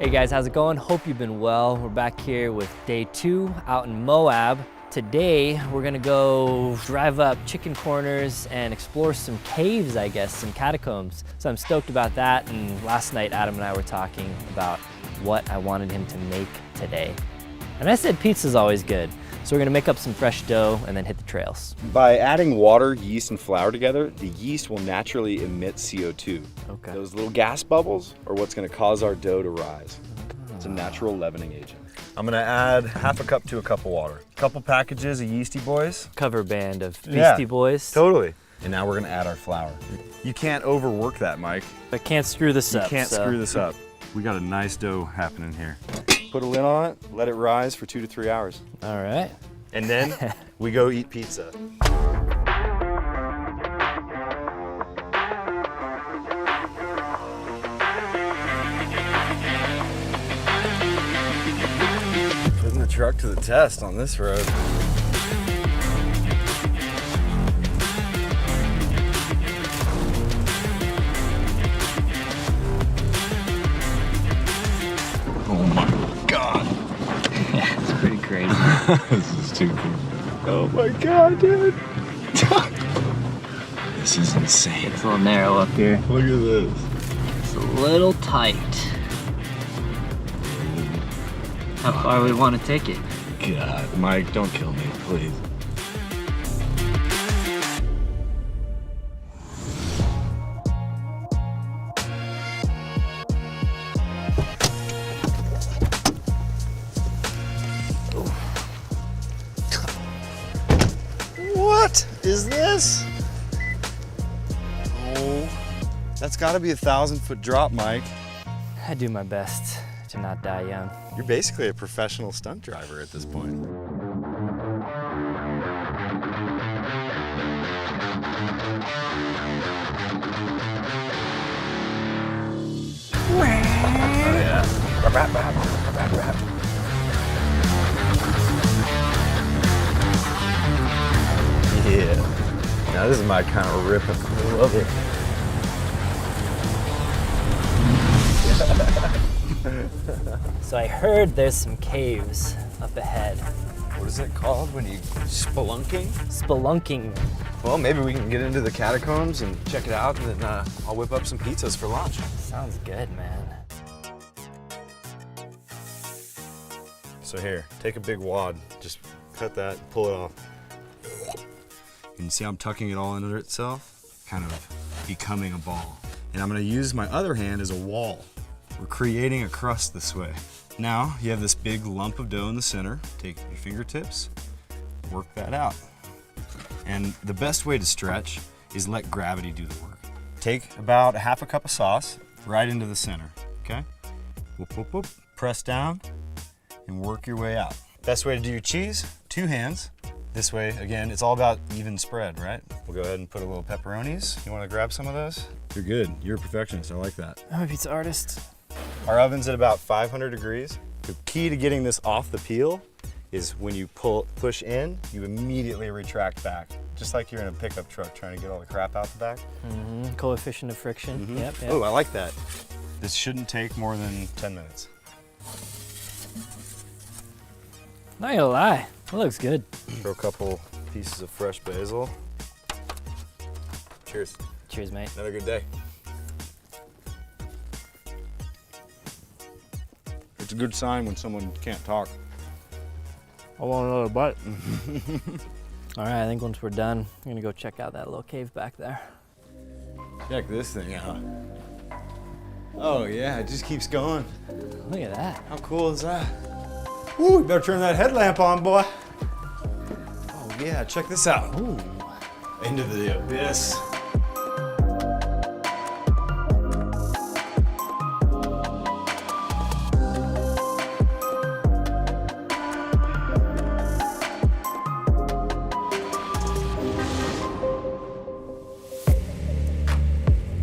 Hey guys, how's it going? Hope you've been well. We're back here with day 2 out in Moab. Today, we're gonna go drive up chicken corners and explore some caves, I guess, some catacombs. So I'm stoked about that. And last night, Adam and I were talking about what I wanted him to make today. And I said pizza's always good. So we're gonna make up some fresh dough and then hit the trails. By adding water, yeast, and flour together, the yeast will naturally emit CO2. Okay. Those little gas bubbles are what's gonna cause our dough to rise. It's a natural leavening agent. I'm gonna add half a cup to a cup of water. A couple packages of Yeasty Boys. Cover band of Beastie Boys. Totally. And now we're gonna add our flour. You can't overwork that, Mike. I can't screw this up. You can't screw this up. We got a nice dough happening here. Put a lid on it, let it rise for 2 to 3 hours. All right. And then we go eat pizza. Putting the truck to the test on this road. Oh my God. Yeah, it's pretty crazy. This is too cool. Oh my God, dude. This is insane. It's a little narrow up here. Look at this. It's a little tight. How far we want to take it? God, Mike, don't kill me, please. What is this? Oh, that's gotta be a 1,000-foot drop, Mike. I do my best to not die young. You're basically a professional stunt driver at this point. Oh yeah. Yeah. Now this is my kind of ripping. I love it. So I heard there's some caves up ahead. What is it called when you spelunking? Spelunking. Well, maybe we can get into the catacombs and check it out, and then I'll whip up some pizzas for lunch. Sounds good, man. So here, take a big wad, just cut that, pull it off. And you see I'm tucking it all under itself, kind of becoming a ball. And I'm gonna use my other hand as a wall. We're creating a crust this way. Now, you have this big lump of dough in the center. Take your fingertips, work that out. And the best way to stretch is let gravity do the work. Take about a half a cup of sauce right into the center, okay? Whoop, whoop, whoop. Press down and work your way out. Best way to do your cheese, 2 hands. This way, again, it's all about even spread, right? We'll go ahead and put a little pepperonis. You wanna grab some of those? You're good, you're a perfectionist, I like that. I'm a pizza artist. Our oven's at about 500 degrees. The key to getting this off the peel is when you push in, you immediately retract back. Just like you're in a pickup truck trying to get all the crap out the back. Mm-hmm. Coefficient of friction. Mm-hmm. Yep. Oh, I like that. This shouldn't take more than 10 minutes. Not gonna lie, it looks good. Throw a couple pieces of fresh basil. Cheers. Cheers, mate. Another good day. It's a good sign when someone can't talk. I want another bite. All right, I think once we're done, I'm gonna go check out that little cave back there. Check this thing out. Oh yeah, it just keeps going. Look at that. How cool is that? Woo, you better turn that headlamp on, boy. Oh yeah, check this out. Ooh. Into the abyss.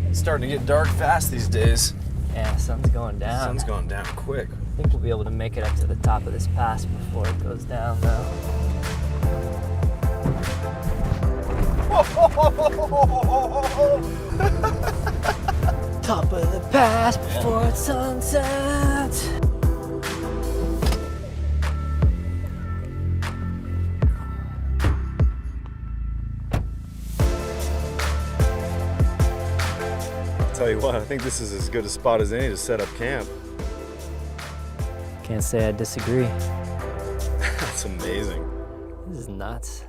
It's starting to get dark fast these days. Yeah, sun's going down. Sun's going down quick. I think we'll be able to make it up to the top of this pass before it goes down, though. Top of the pass before it's sunset. Tell you what, I think this is as good a spot as any to set up camp. Can't say I disagree. That's amazing. This is nuts.